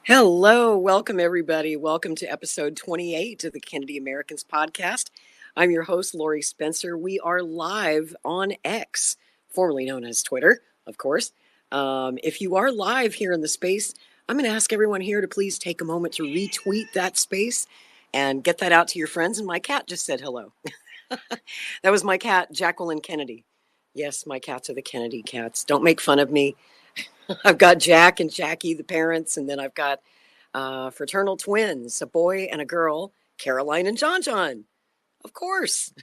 Hello, welcome everybody. Welcome to episode 28 of the Kennedy Americans podcast. I'm your host, Lori Spencer. We are live on X, formerly known as Twitter, of course. If you are live here in the space, I'm going to ask everyone here to please take a moment to retweet that space and get that out to your friends. And my cat just said hello. That was my cat, Jacqueline Kennedy. Yes, my cats are the Kennedy cats. Don't make fun of me. I've got Jack and Jackie, the parents, and then I've got fraternal twins, a boy and a girl, Caroline and John John. Of course.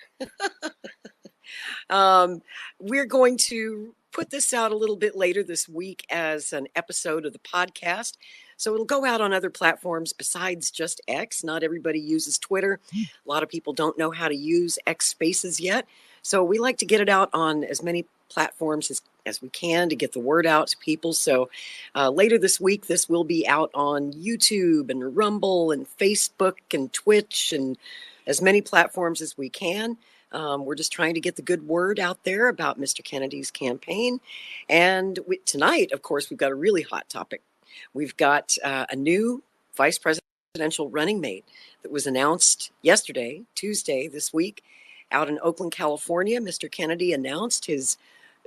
We're going to put this out a little bit later this week as an episode of the podcast. So it'll go out on other platforms besides just X. Not everybody uses Twitter. A lot of people don't know how to use X Spaces yet. So we like to get it out on as many platforms as we can to get the word out to people. So later this week, this will be out on YouTube and Rumble and Facebook and Twitch and as many platforms as we can. We're just trying to get the good word out there about Mr. Kennedy's campaign. And tonight, of course, we've got a really hot topic. We've got a new vice presidential running mate that was announced yesterday, Tuesday this week, out in Oakland, California. Mr. Kennedy announced his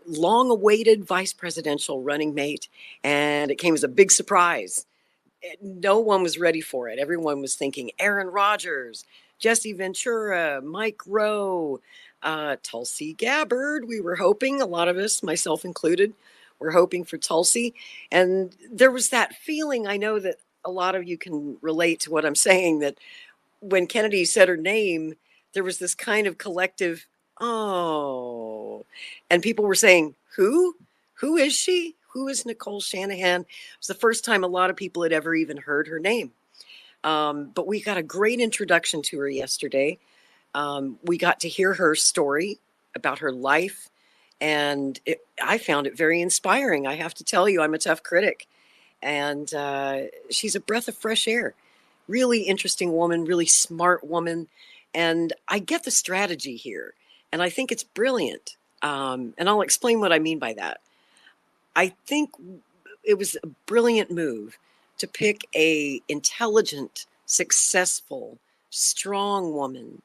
long-awaited vice presidential running mate, and it came as a big surprise. No one was ready for it. Everyone was thinking Aaron Rodgers, Jesse Ventura, Mike Rowe, Tulsi Gabbard. We were hoping, a lot of us, myself included, were hoping for Tulsi. And there was that feeling, I know that a lot of you can relate to what I'm saying, that when Kennedy said her name, there was this kind of collective, oh, and people were saying, who? Who is she? Who is Nicole Shanahan? It was the first time a lot of people had ever even heard her name. But we got a great introduction to her yesterday. We got to hear her story about her life, and I found it very inspiring. I have to tell you, I'm a tough critic, and she's a breath of fresh air. Really interesting woman, really smart woman, and I get the strategy here, and I think it's brilliant. And I'll explain what I mean by that. I think it was a brilliant move to pick a intelligent, successful, strong woman,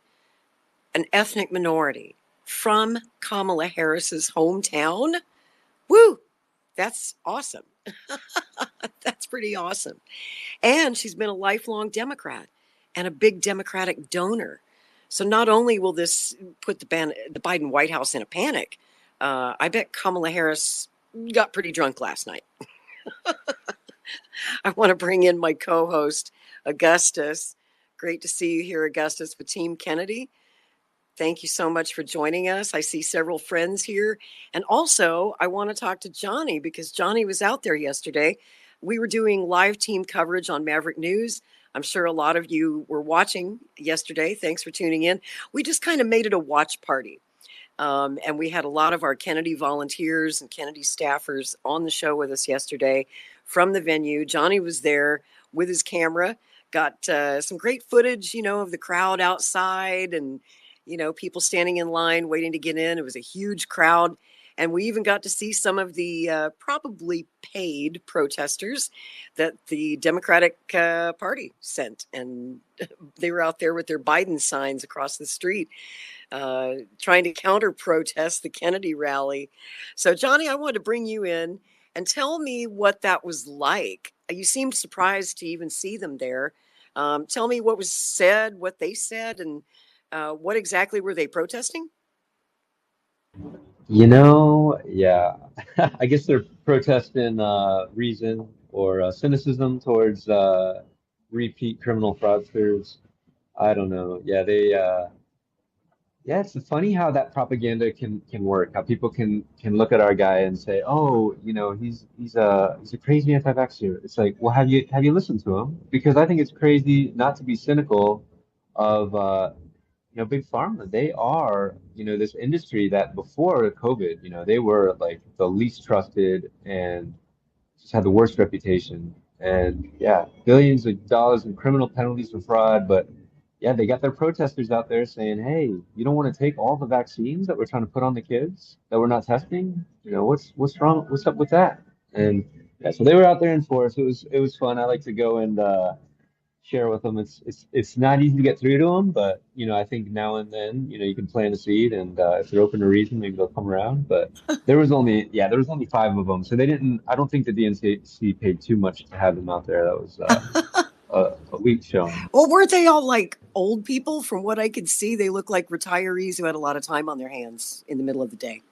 an ethnic minority from Kamala Harris's hometown. Woo! That's awesome. That's pretty awesome. And she's been a lifelong Democrat and a big Democratic donor. So not only will this put the Biden White House in a panic, I bet Kamala Harris got pretty drunk last night. I want to bring in my co-host, Augustus. Great to see you here, Augustus, with Team Kennedy. Thank you so much for joining us. I see several friends here. And also, I want to talk to Johnny because Johnny was out there yesterday. We were doing live team coverage on Maverick News. I'm sure a lot of you were watching yesterday. Thanks for tuning in. We just kind of made it a watch party. And we had a lot of our Kennedy volunteers and Kennedy staffers on the show with us yesterday from the venue. Johnny was there with his camera, got some great footage, of the crowd outside and, people standing in line waiting to get in. It was a huge crowd. And we even got to see some of the probably paid protesters that the Democratic Party sent. And they were out there with their Biden signs across the street, trying to counter-protest the Kennedy rally. So, Johnny, I wanted to bring you in and tell me what that was like. You seemed surprised to even see them there. Tell me what was said, what they said, and what exactly were they protesting? Yeah, I guess they're protesting reason or cynicism towards repeat criminal fraudsters. I don't know. Yeah, it's funny how that propaganda can work. How people can look at our guy and say, "Oh, he's a crazy anti-vaxxer." It's like, well, have you listened to him? Because I think it's crazy not to be cynical of Big Pharma. They are, this industry that before COVID, they were like the least trusted and just had the worst reputation. And yeah, billions of dollars in criminal penalties for fraud. But yeah, they got their protesters out there saying, hey, you don't want to take all the vaccines that we're trying to put on the kids that we're not testing? What's wrong? What's up with that? And Yeah, so they were out there in force. It was fun. I like to go and share with them. It's not easy to get through to them, but I think now and then you can plant a seed, and if they're open to reason, maybe they'll come around. But there was only five of them, so they didn't. I don't think the DNC paid too much to have them out there. That was a weak showing. Well, weren't they all like old people? From what I could see, they look like retirees who had a lot of time on their hands in the middle of the day.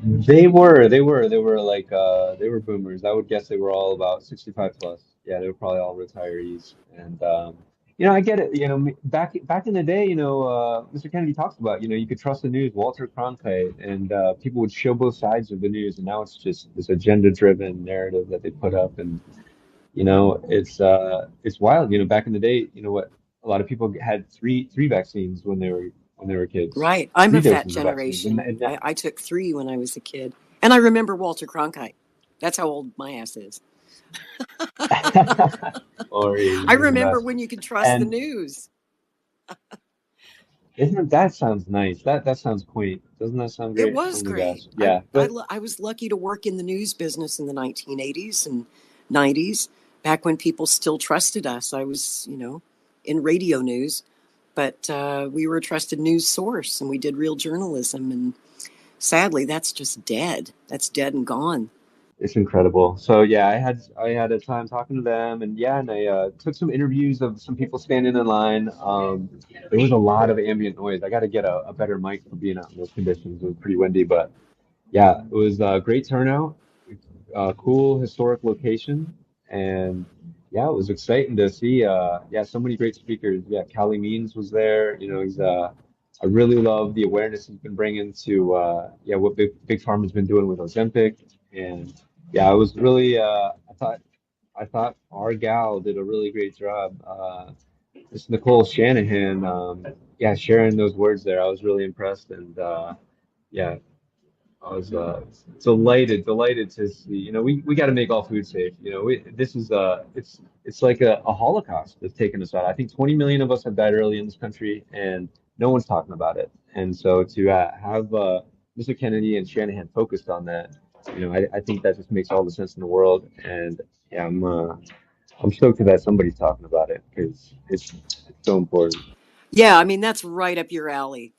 They were like they were boomers. I would guess they were all about 65 plus. Yeah, they were probably all retirees. And I get it. Back in the day, Mr. Kennedy talks about, you could trust the news, Walter Cronkite, and people would show both sides of the news. And now it's just this agenda-driven narrative that they put up, and it's wild. Back in the day, what a lot of people had three vaccines when they were kids, Right. I'm three of that doses of vaccines, and, generation. and I took 3 when I was a kid. And I remember Walter Cronkite. That's how old my ass is. or I he's the remember best. when you could trust the And news. isn't that sounds nice? That sounds quaint. Doesn't that sound It great? was Oh my great. gosh. Yeah. But I was lucky to work in the news business in the 1980s and 90s, back when people still trusted us. I was, in radio news, but we were a trusted news source and we did real journalism. And sadly, that's just dead. That's dead and gone. it's incredible. So yeah, I had a time talking to them, and yeah, and I took some interviews of some people standing in line. There was a lot of ambient noise. I got to get a better mic for being out in those conditions. It was pretty windy, but yeah, it was a great turnout. Cool historic location, and yeah, it was exciting to see. Yeah, so many great speakers. Yeah, Callie Means was there. He's I really love the awareness he's been bringing to yeah, what Big Pharma's been doing with Ozempic, and yeah, I was really I thought our gal did a really great job. This Nicole Shanahan, yeah, sharing those words there, I was really impressed, and yeah, I was delighted to see. We got to make all food safe. This is it's like a Holocaust that's taken us out. I think 20 million of us have died early in this country, and no one's talking about it. And so to have Mr. Kennedy and Shanahan focused on that, I think that just makes all the sense in the world. And yeah, I'm stoked that somebody's talking about it because it's so important. Yeah, I mean, that's right up your alley.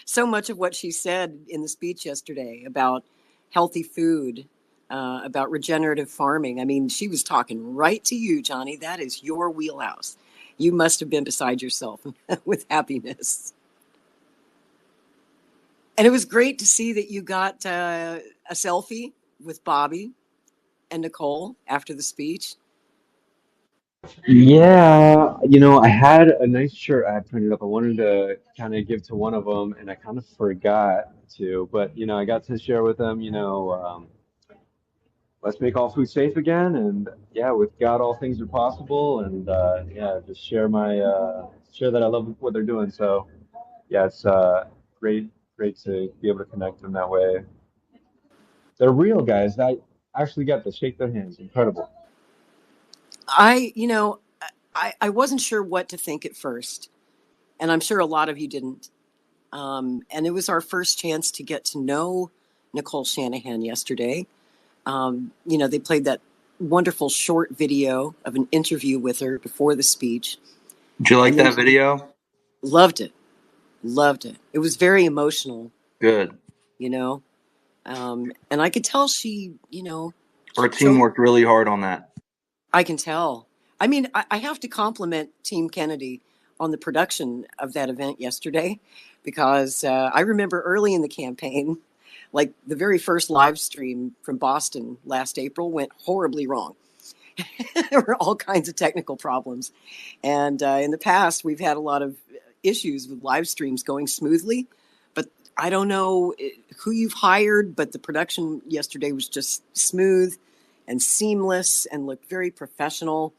So much of what she said in the speech yesterday about healthy food, about regenerative farming. I mean, she was talking right to you, Johnny. That is your wheelhouse. You must have been beside yourself with happiness. And it was great to see that you got a selfie with Bobby and Nicole after the speech. Yeah, I had a nice shirt I had printed up. I wanted to kind of give to one of them, and I kind of forgot to. But I got to share with them. Let's make all food safe again, and yeah, with God, all things are possible. And yeah, just share that I love what they're doing. So yeah, it's great to be able to connect in that way. They're real guys. I actually got to shake their hands. Incredible. I, you know, I wasn't sure what to think at first, and I'm sure a lot of you didn't. And it was our first chance to get to know Nicole Shanahan yesterday. They played that wonderful short video of an interview with her before the speech. Did you like And then that video? loved it, loved it. It was very emotional, Good. you know. And I could tell she, Our team so worked really hard on that. I can tell. I mean, I have to compliment Team Kennedy on the production of that event yesterday because I remember early in the campaign, like the very first live stream from Boston last April went horribly wrong. There were all kinds of technical problems. And in the past, we've had a lot of issues with live streams going smoothly. But I don't know who you've hired, but the production yesterday was just smooth and seamless and looked very professional.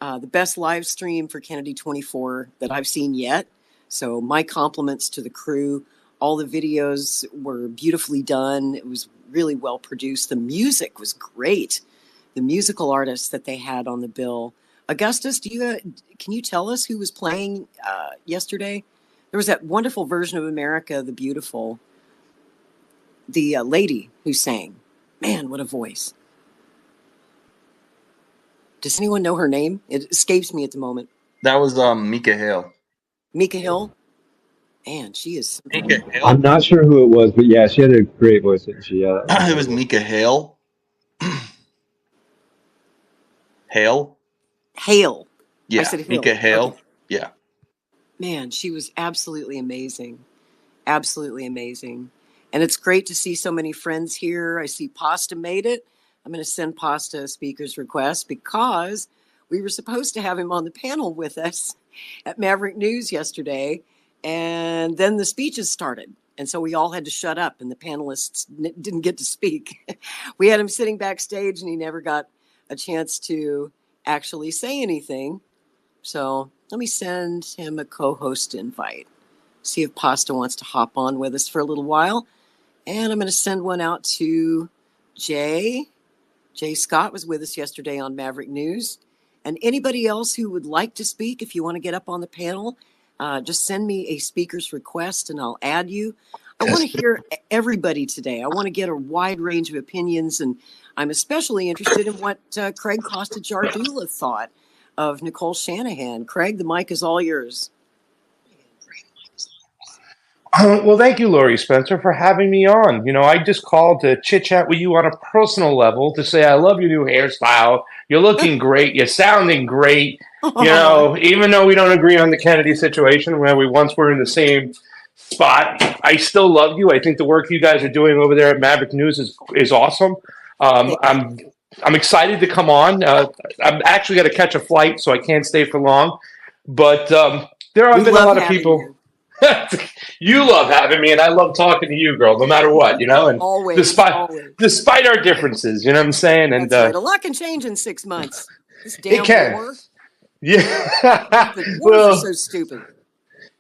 The best live stream for Kennedy 24 that I've seen yet. So my compliments to the crew. All the videos were beautifully done. It was really well produced. The music was great. The musical artists that they had on the bill. Augustus, can you tell us who was playing yesterday? There was that wonderful version of America the Beautiful. The lady who sang. Man, what a voice. Does anyone know her name? It escapes me at the moment. That was Mika Hale. Mika Hill? Man, she is... Mika Hale? I'm not sure who it was, but yeah, she had a great voice. It was Mika Hale. Hale? Hale. Yeah, I said Hill. Mika Hale. Okay. Yeah. Man, she was absolutely amazing. Absolutely amazing. And it's great to see so many friends here. I see Pasta made it. I'm going to send Pasta a speaker's request because we were supposed to have him on the panel with us at Maverick News yesterday. And then the speeches started. And so we all had to shut up and the panelists didn't get to speak. We had him sitting backstage and he never got a chance to actually say anything. So let me send him a co-host invite. See if Pasta wants to hop on with us for a little while. And I'm going to send one out to Jay. Jay Scott was with us yesterday on Maverick News. And anybody else who would like to speak, if you want to get up on the panel, just send me a speaker's request and I'll add you. I want to hear everybody today. I want to get a wide range of opinions. And I'm especially interested in what Craig Costa Jardula thought of Nicole Shanahan. Craig, the mic is all yours. Well, thank you, Lori Spencer, for having me on. I just called to chit-chat with you on a personal level to say I love your new hairstyle. You're looking great. You're sounding great. Even though we don't agree on the Kennedy situation, where we once were in the same spot, I still love you. I think the work you guys are doing over there at Maverick News is awesome. I'm excited to come on. I'm actually got to catch a flight, so I can't stay for long. But there have been a lot of people. You love having me, and I love talking to you, girl, no matter what, and always, despite our differences, you know what I'm saying? And right. A lot can change in 6 months. This damn it can. War. Yeah. The wars are so stupid.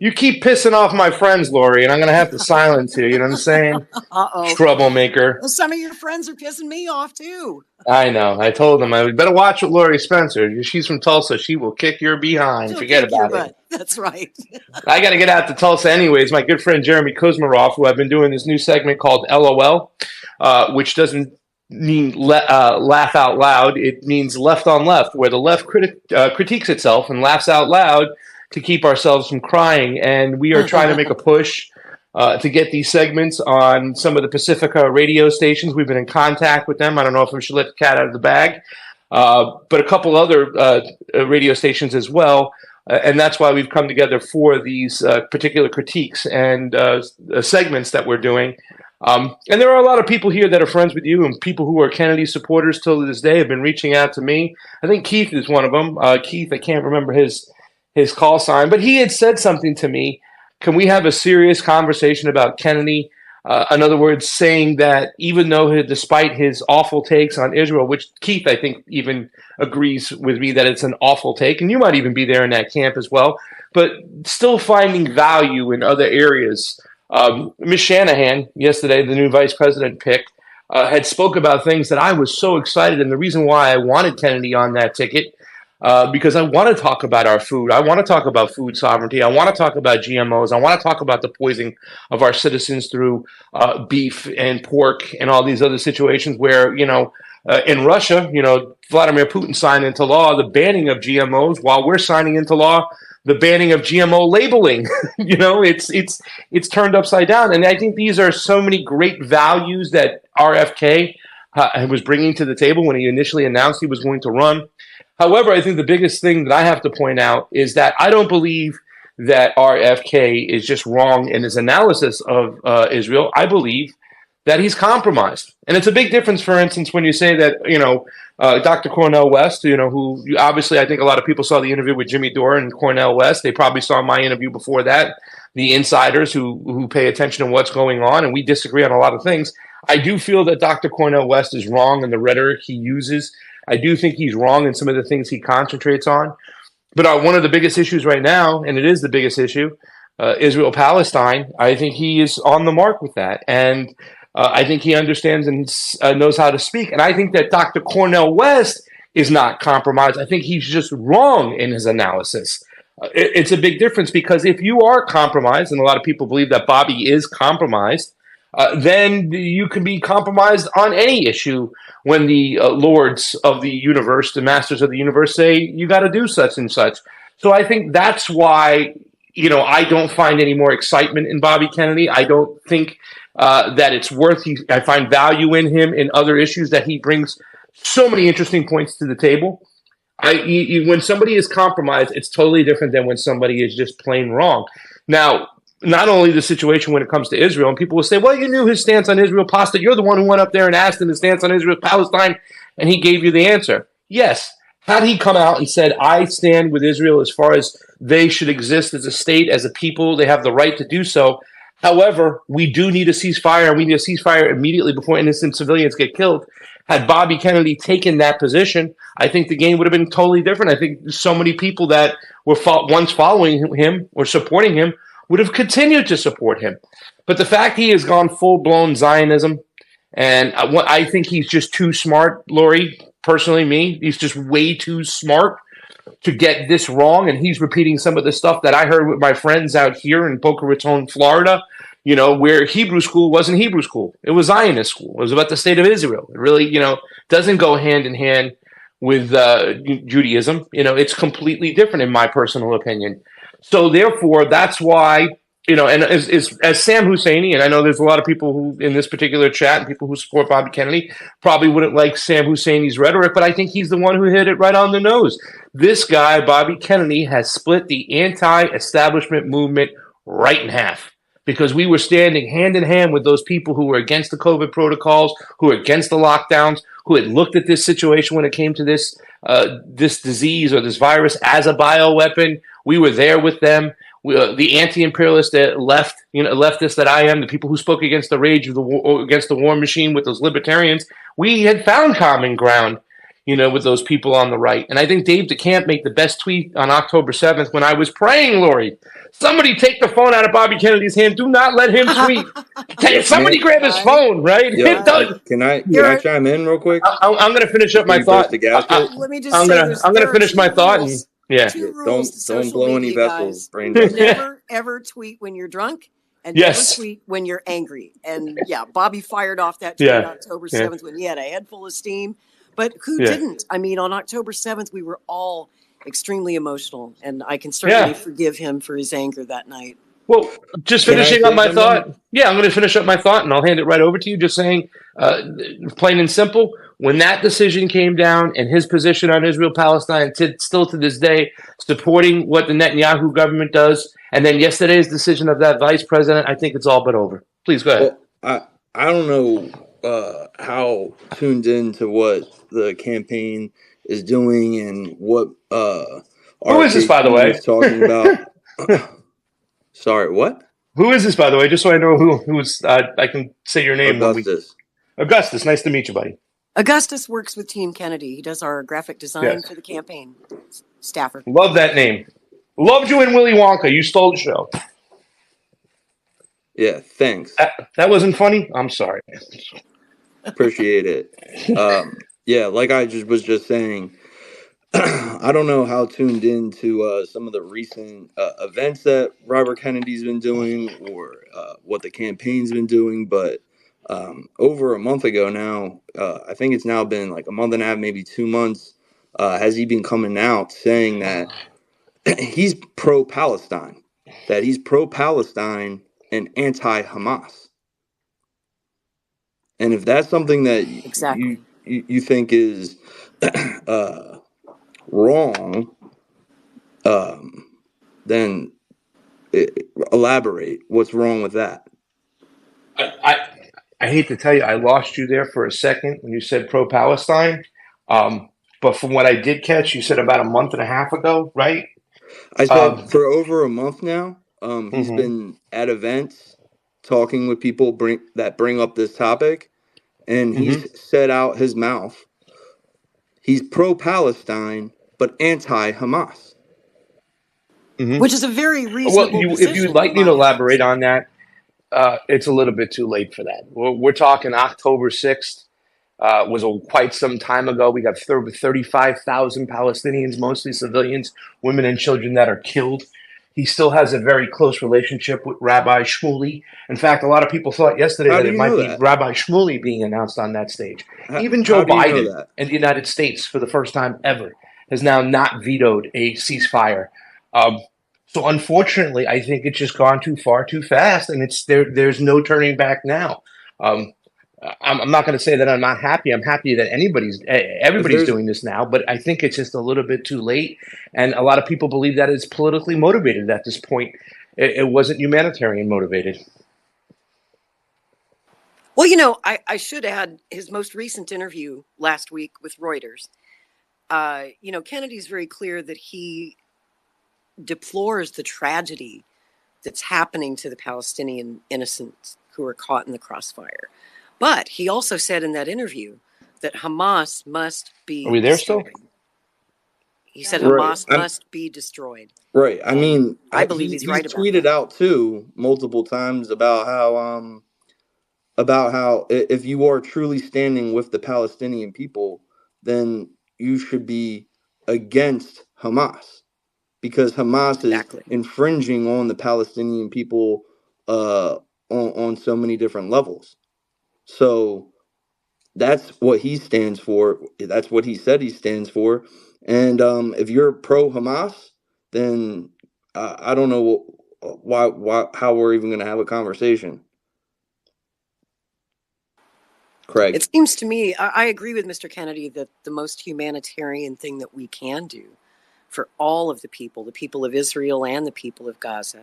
You keep pissing off my friends, Lori, and I'm going to have to silence you. You know what I'm saying? Uh-oh. Troublemaker. Well, some of your friends are pissing me off, too. I know. I told them I better watch with Lori Spencer. She's from Tulsa. She will kick your behind. She'll Forget kick your about it. butt. That's right. I got to get out to Tulsa anyways. My good friend Jeremy Kuzmarov, who I've been doing this new segment called LOL, which doesn't mean laugh out loud. It means left on left, where the left critiques itself and laughs out loud to keep ourselves from crying. And we are trying to make a push to get these segments on some of the Pacifica radio stations. We've been in contact with them. I don't know if we should let the cat out of the bag, but a couple other radio stations as well. And that's why we've come together for these particular critiques and segments that we're doing. And there are a lot of people here that are friends with you, and people who are Kennedy supporters till this day have been reaching out to me. I think Keith is one of them. Keith, I can't remember his call sign, but he had said something to me. Can we have a serious conversation about Kennedy? In other words, saying that even though despite his awful takes on Israel, which Keith, I think, even agrees with me that it's an awful take, and you might even be there in that camp as well, but still finding value in other areas. Ms. Shanahan, yesterday, the new vice president pick, had spoke about things that I was so excited, and the reason why I wanted Kennedy on that ticket, because I want to talk about our food. I want to talk about food sovereignty. I want to talk about GMOs. I want to talk about the poisoning of our citizens through beef and pork and all these other situations where, in Russia, Vladimir Putin signed into law the banning of GMOs while we're signing into law the banning of GMO labeling. It's turned upside down. And I think these are so many great values that RFK was bringing to the table when he initially announced he was going to run. However, I think the biggest thing that I have to point out is that I don't believe that RFK is just wrong in his analysis of Israel. I believe that he's compromised. And it's a big difference, for instance, when you say that, Dr. Cornel West, who obviously I think a lot of people saw the interview with Jimmy Dore and Cornel West. They probably saw my interview before that, the insiders who pay attention to what's going on, and we disagree on a lot of things. I do feel that Dr. Cornel West is wrong in the rhetoric he uses. I do think he's wrong in some of the things he concentrates on. But one of the biggest issues right now, and it is the biggest issue, Israel-Palestine, I think he is on the mark with that. And I think he understands and knows how to speak. And I think that Dr. Cornel West is not compromised. I think he's just wrong in his analysis. It's a big difference because if you are compromised, and a lot of people believe that Bobby is compromised, then you can be compromised on any issue when the lords of the universe, the masters of the universe, say you got to do such and such. So I think that's why, I don't find any more excitement in Bobby Kennedy. I don't think that it's worth. I find value in him in other issues that he brings so many interesting points to the table. When somebody is compromised, it's totally different than when somebody is just plain wrong. Now, not only the situation when it comes to Israel, and people will say, well, you knew his stance on Israel, Pasta. You're the one who went up there and asked him his stance on Israel, Palestine, and he gave you the answer. Yes. Had he come out and said, I stand with Israel as far as they should exist as a state, as a people, they have the right to do so. However, we do need a ceasefire, and we need a ceasefire immediately before innocent civilians get killed. Had Bobby Kennedy taken that position, I think the game would have been totally different. I think so many people that were once following him or supporting him would have continued to support him. But the fact he has gone full-blown Zionism, and I think he's just too smart, Lori, personally me, he's just way too smart to get this wrong, and he's repeating some of the stuff that I heard with my friends out here in Boca Raton, Florida, where Hebrew school wasn't Hebrew school. It was Zionist school. It was about the state of Israel. It really, doesn't go hand in hand with Judaism. It's completely different in my personal opinion. So therefore, that's why, and as Sam Husseini, and I know there's a lot of people who in this particular chat and people who support Bobby Kennedy probably wouldn't like Sam Husseini's rhetoric, but I think he's the one who hit it right on the nose. This guy, Bobby Kennedy, has split the anti-establishment movement right in half, because we were standing hand in hand with those people who were against the COVID protocols, who were against the lockdowns, who had looked at this situation when it came to this disease or this virus as a bioweapon. We were there with them. The anti-imperialists that leftists that I am, the people who spoke against the rage of the war, against the war machine with those libertarians, we had found common ground, with those people on the right. And I think Dave DeCamp made the best tweet on October 7th when I was praying, Lori, somebody take the phone out of Bobby Kennedy's hand. Do not let him tweet. Somebody grab his phone, right? Yo, can I chime in real quick? I'm going to finish up my thought. Let me just I'm going to finish my thought. And, yeah. Don't blow any vessels. Never, ever tweet when you're drunk. And never tweet when you're angry. And Bobby fired off that tweet on October 7th when he had a head full of steam. But who didn't? I mean, on October 7th, we were all extremely emotional. And I can certainly forgive him for his anger that night. Well, just finishing up my thought. Yeah, I'm going to finish up my thought, and I'll hand it right over to you. Just saying, plain and simple, when that decision came down and his position on Israel-Palestine, still to this day, supporting what the Netanyahu government does, and then yesterday's decision of that vice president, I think it's all but over. Please go ahead. Well, I don't know how tuned into what the campaign is doing and what who is this, by the way? Talking about. Sorry, what? Who is this, by the way? Just so I know who is. I can say your name. Augustus. Augustus, nice to meet you, buddy. Augustus works with Team Kennedy. He does our graphic design for the campaign. Staffer. Love that name. Loved you in Willy Wonka. You stole the show. Yeah, thanks. That wasn't funny? I'm sorry. Appreciate it. Yeah, like I was just saying, I don't know how tuned into some of the recent events that Robert Kennedy's been doing or what the campaign's been doing, but over a month ago now, I think it's now been like a month and a half, maybe 2 months, has he been coming out saying that he's pro-Palestine, and anti-Hamas. And if that's something that you think is wrong, then elaborate. What's wrong with that? I hate to tell you, I lost you there for a second when you said pro-Palestine. But from what I did catch, you said about a month and a half ago, right? I said for over a month now. He's been at events talking with people that bring up this topic, and he's said out his mouth. He's pro-Palestine, but anti-Hamas. Which is a very reasonable position. If you'd like me to elaborate on that, it's a little bit too late for that. We're talking October 6th. Was quite some time ago. We got over 35,000 Palestinians, mostly civilians, women and children that are killed He still has a very close relationship with Rabbi Shmuley. In fact, a lot of people thought yesterday How that do it you might know be that? Rabbi Shmuley being announced on that stage. Even How Joe do you know Biden that? in the United States, for the first time ever, has now not vetoed a ceasefire. So unfortunately, I think it's just gone too far too fast, and there's no turning back now. Um, I'm not going to say that I'm not happy. I'm happy that If everybody's there's doing this now, but I think it's just a little bit too late. And a lot of people believe that it's politically motivated at this point. It wasn't humanitarian motivated. Well, you know, I should add his most recent interview last week with Reuters. You know, Kennedy's very clear that he deplores the tragedy that's happening to the Palestinian innocents who are caught in the crossfire. But he also said in that interview that Hamas must be Are we there still? destroyed. He said right. Hamas must be destroyed. Right. I And mean, I believe he's he's right about tweeted that. out too multiple times about how if you are truly standing with the Palestinian people, then you should be against Hamas, because Hamas is Exactly. infringing on the Palestinian people on so many different levels. So that's what he stands for. That's what he said he stands for. And if you're pro Hamas, then I don't know how we're even going to have a conversation. Craig. It seems to me, I agree with Mr. Kennedy that the most humanitarian thing that we can do for all of the people of Israel and the people of Gaza,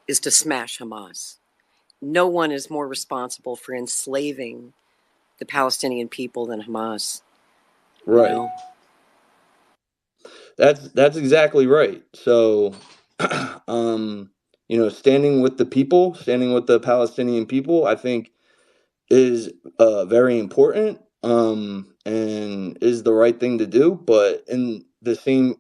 is to smash Hamas. No one is more responsible for enslaving the Palestinian people than Hamas. Right. You know? That's exactly right. So, you know, standing with the people, standing with the Palestinian people, I think is very important, and is the right thing to do. But in the same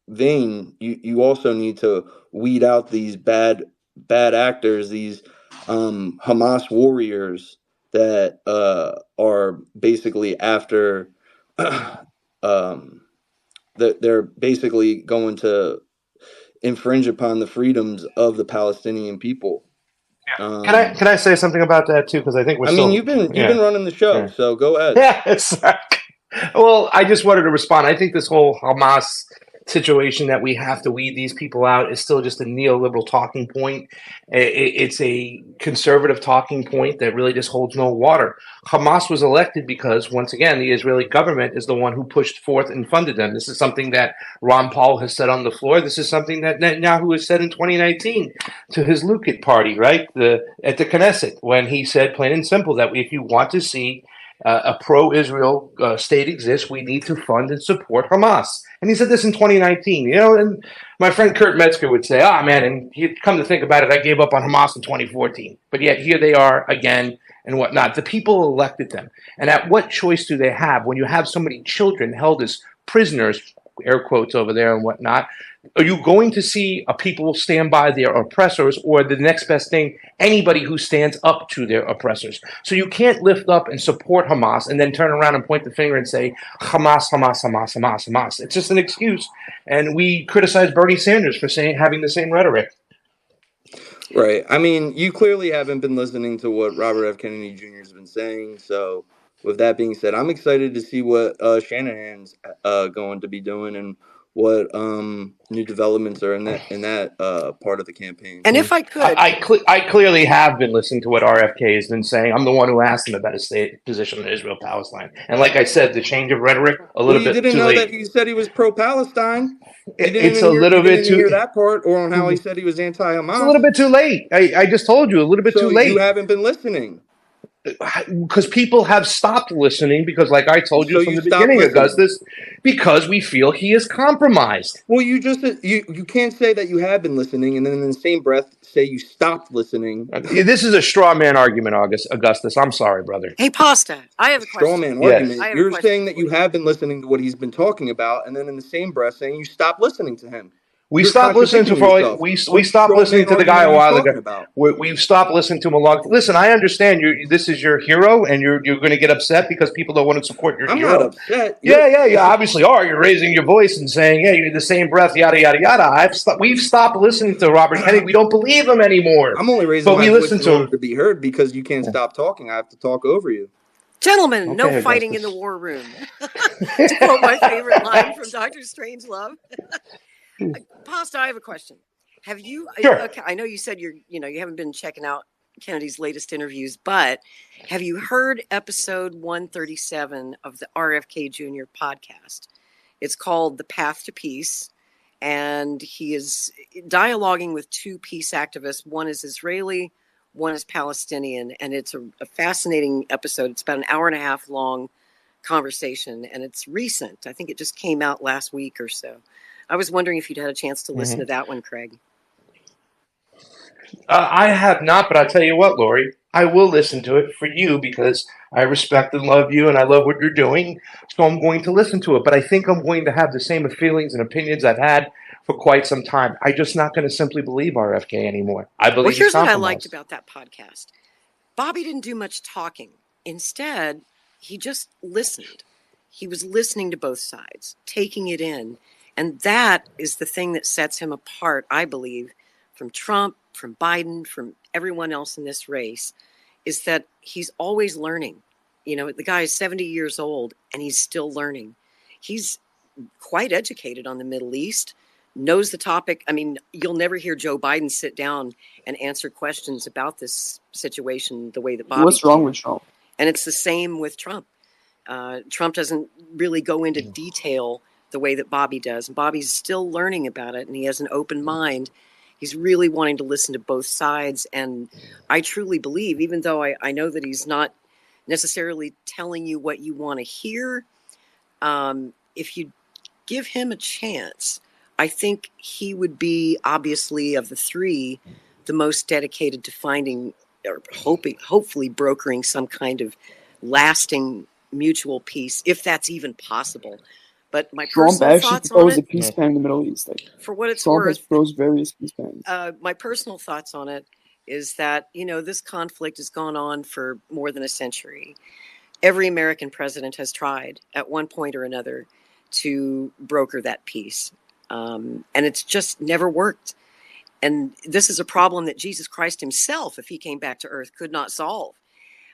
vein, you also need to weed out these bad actors, these Hamas warriors that are basically after that they're basically going to infringe upon the freedoms of the Palestinian people. Can I say something about that too? Because I think you've been running the show, so go ahead. Yeah, well, I just wanted to respond. I think this whole Hamas situation that we have to weed these people out is still just a neoliberal talking point. It's a conservative talking point that really just holds no water. Hamas was elected because, once again, the Israeli government is the one who pushed forth and funded them. This is something that Ron Paul has said on the floor. This is something that Netanyahu has said in 2019 to his Likud party, right? At the Knesset, when he said plain and simple that if you want to see a pro-Israel state exists, we need to fund and support Hamas. And he said this in 2019. You know, and my friend Kurt Metzger would say, man, and he'd come to think about it, I gave up on Hamas in 2014. But yet here they are again and whatnot. The people elected them. And at what choice do they have when you have so many children held as prisoners, air quotes over there and whatnot? Are you going to see a people stand by their oppressors, or the next best thing, anybody who stands up to their oppressors? So you can't lift up and support Hamas and then turn around and point the finger and say, Hamas, Hamas, Hamas, Hamas, Hamas. It's just an excuse. And we criticize Bernie Sanders for having the same rhetoric. Right. I mean, you clearly haven't been listening to what Robert F. Kennedy Jr. has been saying. So with that being said, I'm excited to see what Shanahan's going to be doing and what new developments are in that part of the campaign. And if I could, I clearly have been listening to what RFK has been saying. I'm the one who asked him about his state position on Israel-Palestine. And like I said, the change of rhetoric, a little bit too late. You didn't know that he said he was pro-Palestine? It's a little bit too... hear that part, or on how he said he was anti-Hamas? It's a little bit too late. I just told you, a little bit too late. You haven't been listening. Because people have stopped listening, because like I told you from the beginning, Augustus, because we feel he is compromised. Well, you can't say that you have been listening and then in the same breath say you stopped listening. This is a straw man argument, Augustus. I'm sorry, brother. Hey, Pasta, I have a question. Straw man argument. You're saying that you have been listening to what he's been talking about, and then in the same breath saying you stopped listening to him. We You're stopped listening to contradicting yourself. we What stopped straw listening man to the guy a argument are you while talking ago. about? We've stopped listening to him a long. Listen, I understand this is your hero, and you're going to get upset because people don't want to support your I'm hero. not upset. Yeah, you obviously are. You're raising your voice and saying, "Yeah, you're in the same breath." Yada yada yada. We've stopped listening to Robert Kennedy. We don't believe him anymore. I'm only raising But my we voice listen in to order him. to be heard because you can't stop talking. I have to talk over you. Gentlemen, no Okay, fighting in the Augustus. war room. To quote my favorite line from Dr. Strangelove. Pasta, I have a question. Have you? Sure. Okay, I know you said you haven't been checking out Kennedy's latest interviews, but have you heard episode 137 of the RFK Jr. podcast? It's called The Path to Peace, and he is dialoguing with two peace activists. One is Israeli, one is Palestinian, and it's a fascinating episode. It's about an hour and a half long conversation, and it's recent. I think it just came out last week or so. I was wondering if you'd had a chance to listen to that one, Craig. I have not, but I'll tell you what, Lori, I will listen to it for you because I respect and love you and I love what you're doing. So I'm going to listen to it. But I think I'm going to have the same feelings and opinions I've had for quite some time. I'm just not going to simply believe RFK anymore. I believe Well, here's what I compromised. liked about that podcast. Bobby didn't do much talking. Instead, he just listened. He was listening to both sides, taking it in. And that is the thing that sets him apart, I believe, from Trump, from Biden, from everyone else in this race, is that he's always learning. You know, the guy is 70 years old and he's still learning. He's quite educated on the Middle East, knows the topic. I mean, you'll never hear Joe Biden sit down and answer questions about this situation the way that Bobby What's wrong can. with Trump? And it's the same with Trump. Trump doesn't really go into detail the way that Bobby does. And Bobby's still learning about it, and he has an open mind. He's really wanting to listen to both sides. And I truly believe, even though I know that he's not necessarily telling you what you want to hear, if you give him a chance, I think he would be, obviously, of the three, the most dedicated to finding or hopefully brokering some kind of lasting mutual peace, if that's even possible. But my Trump personal actually thoughts on proposed a it, peace plan in the Middle East. Like, for what it's Trump has worth, proposed various peace plans. my personal thoughts on it is that, this conflict has gone on for more than a century. Every American president has tried at one point or another to broker that peace. And it's just never worked. And this is a problem that Jesus Christ himself, if he came back to earth, could not solve.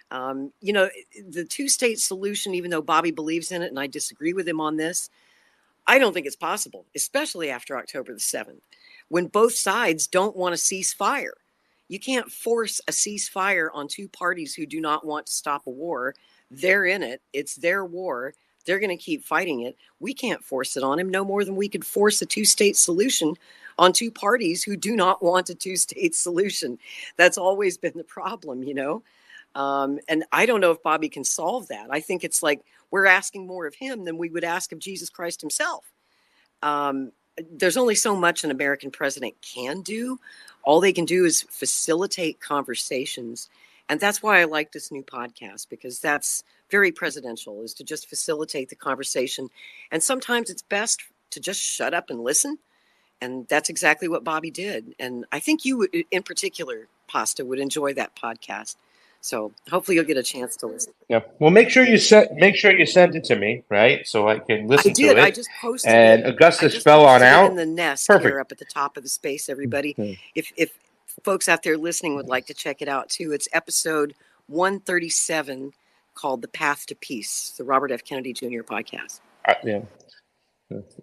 The two-state solution, even though Bobby believes in it, and I disagree with him on this, I don't think it's possible, especially after October the 7th, when both sides don't want to cease fire. You can't force a ceasefire on two parties who do not want to stop a war. They're in it. It's their war. They're going to keep fighting it. We can't force it on him no more than we could force a two-state solution on two parties who do not want a two-state solution. That's always been the problem, and I don't know if Bobby can solve that. I think it's like we're asking more of him than we would ask of Jesus Christ himself. There's only so much an American president can do. All they can do is facilitate conversations. And that's why I like this new podcast, because that's very presidential, is to just facilitate the conversation. And sometimes it's best to just shut up and listen. And that's exactly what Bobby did. And I think you, in particular, Pasta, would enjoy that podcast. So hopefully you'll get a chance to listen. Yeah. Well, make sure you send it to me, right, so I can listen to it. I just posted and it. Augustus fell on out in the nest Perfect. Here up at the top of the space, everybody. Okay. If folks out there listening would like to check it out too, it's episode 137 called The Path to Peace, the Robert F. Kennedy Jr. podcast. Yeah.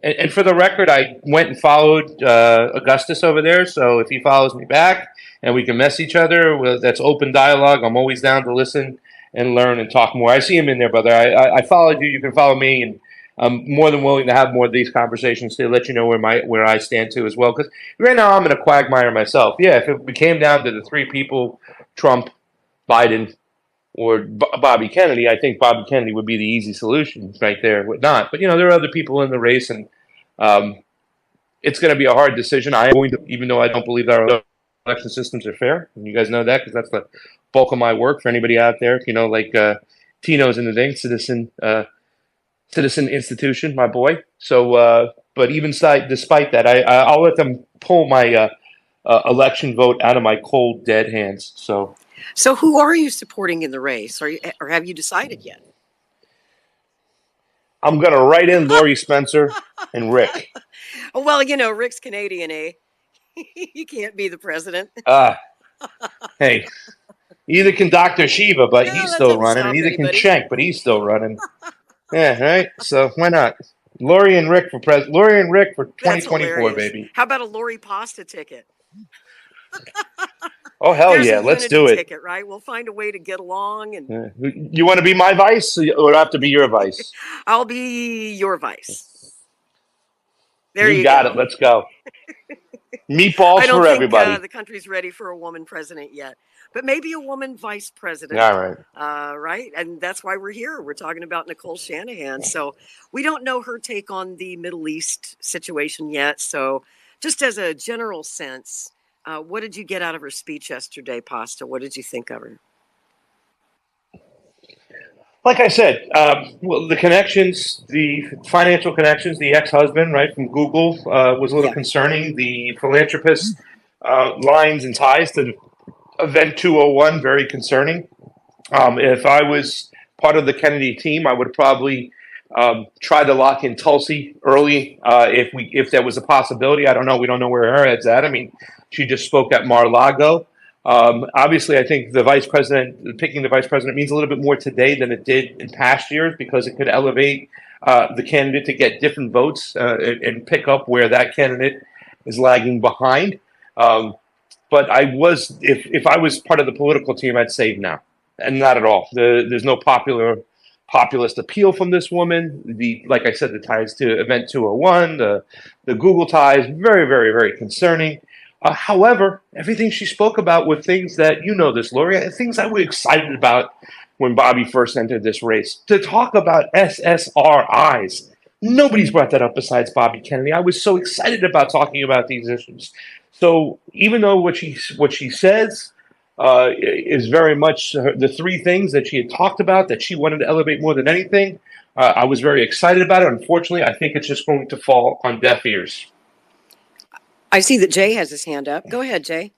And for the record, I went and followed Augustus over there. So if he follows me back and we can mess each other, well, that's open dialogue. I'm always down to listen and learn and talk more. I see him in there, brother. I followed you. You can follow me, and I'm more than willing to have more of these conversations to let you know where I stand too as well. Because right now I'm in a quagmire myself. Yeah, if it came down to the three people, Trump, Biden, or Bobby Kennedy, I think Bobby Kennedy would be the easy solution right there. Whatnot, but there are other people in the race, and it's going to be a hard decision. I'm going to, even though I don't believe that our election systems are fair, and you guys know that because that's the bulk of my work. For anybody out there, like Tino's in the thing, Citizen Institution, my boy. So, But even despite that, I'll let them pull my election vote out of my cold, dead hands. So who are you supporting in the race? Or have you decided yet? I'm going to write in Lori Spencer and Rick. Oh, well, Rick's Canadian, eh? He can't be the president. Hey, either can Dr. Shiva, but Yeah, he's that still doesn't running, stop and either can anybody. Schenk, but he's still running. Yeah, right? So why not? Lori and Rick for president. Lori and Rick for That's 2024, hilarious. baby. How about a Lori pasta ticket? Oh, hell There's yeah. a Let's unity do it. ticket, right? We'll find a way to get along. And You want to be my vice, or do I have to be your vice? I'll be your vice. There You you got go. it. Let's go. Meatballs I don't for think everybody. the country's ready for a woman president yet, but maybe a woman vice president. All right. Right? And that's why we're here. We're talking about Nicole Shanahan. So we don't know her take on the Middle East situation yet. So just as a general sense, what did you get out of her speech yesterday, Pasta? What did you think of her? Like I said, well, the connections, the financial connections, the ex-husband, right, from Google was a little concerning. The philanthropist lines and ties to Event 201, very concerning. If I was part of the Kennedy team, I would probably try to lock in Tulsi early if there was a possibility. I don't know. We don't know where her head's at. I mean, she just spoke at Mar-a-Lago. Obviously, I think picking the vice president means a little bit more today than it did in past years because it could elevate the candidate to get different votes and pick up where that candidate is lagging behind. But if I was part of the political team, I'd say no, and not at all. There's no populist appeal from this woman. Like I said, the ties to Event 201, the Google ties, very, very, very concerning. However, everything she spoke about were things that, this, Lori, things I was excited about when Bobby first entered this race. To talk about SSRIs, nobody's brought that up besides Bobby Kennedy. I was so excited about talking about these issues. So even though what she says is very much the three things that she had talked about that she wanted to elevate more than anything, I was very excited about it. Unfortunately, I think it's just going to fall on deaf ears. I see that Jay has his hand up. Go ahead, Jay.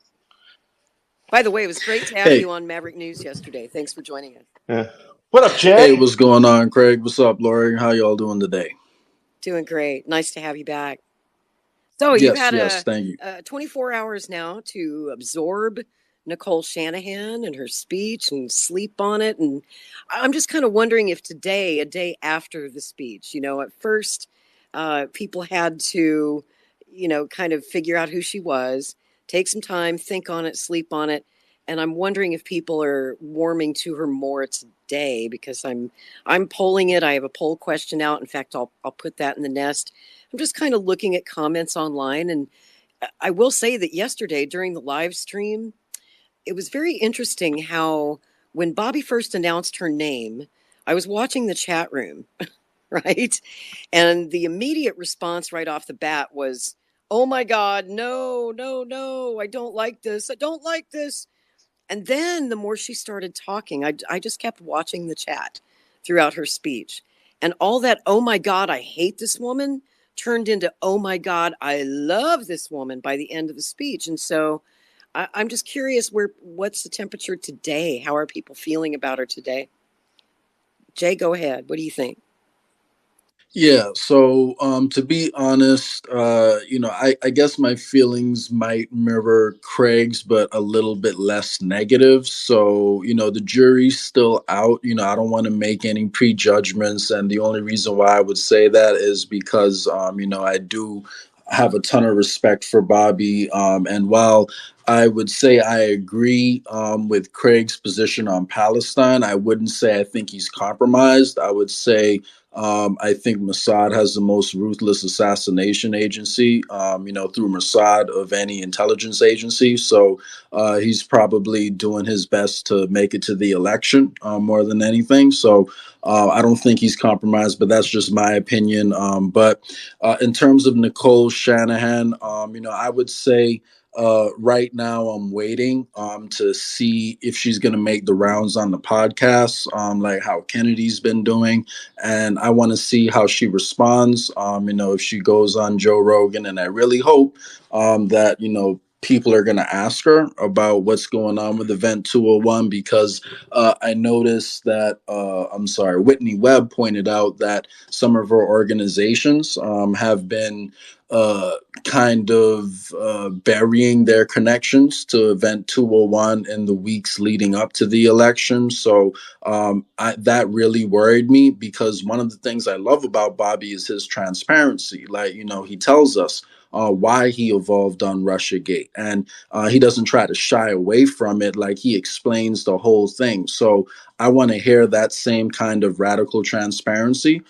By the way, it was great to have you on Maverick News yesterday. Thanks for joining us. What up, Jay? Hey, what's going on, Craig? What's up, Lori? How y'all doing today? Doing great. Nice to have you back. So you've had thank you. 24 hours now to absorb Nicole Shanahan and her speech and sleep on it. And I'm just kind of wondering if today, a day after the speech, at first people had to, kind of figure out who she was, take some time, think on it, sleep on it. And I'm wondering if people are warming to her more today because I'm polling it. I have a poll question out. In fact, I'll put that in the nest. I'm just kind of looking at comments online. And I will say that yesterday during the live stream, it was very interesting how when Bobby first announced her name, I was watching the chat room, right? And the immediate response right off the bat was, oh my God, no, no, no, I don't like this. I don't like this. And then the more she started talking, I just kept watching the chat throughout her speech. And all that, oh my God, I hate this woman, turned into, oh my God, I love this woman by the end of the speech. And so I'm just curious, what's the temperature today? How are people feeling about her today? Jay, go ahead. What do you think? Yeah, so to be honest, I guess my feelings might mirror Craig's, but a little bit less negative. So, the jury's still out. I don't want to make any prejudgments. And the only reason why I would say that is because, I do have a ton of respect for Bobby. And while I would say I agree with Craig's position on Palestine, I wouldn't say I think he's compromised. I would say I think Mossad has the most ruthless assassination agency, through Mossad of any intelligence agency. So he's probably doing his best to make it to the election more than anything. So I don't think he's compromised, but that's just my opinion. But in terms of Nicole Shanahan, I would say Right now, I'm waiting to see if she's going to make the rounds on the podcast, like how Kennedy's been doing. And I want to see how she responds, if she goes on Joe Rogan. And I really hope that, people are going to ask her about what's going on with Event 201, because I noticed that, Whitney Webb pointed out that some of her organizations have been kind of burying their connections to Event 201 in the weeks leading up to the election. So that really worried me, because one of the things I love about Bobby is his transparency. Like, he tells us why he evolved on Russiagate, and he doesn't try to shy away from it. Like, he explains the whole thing. So I want to hear that same kind of radical transparency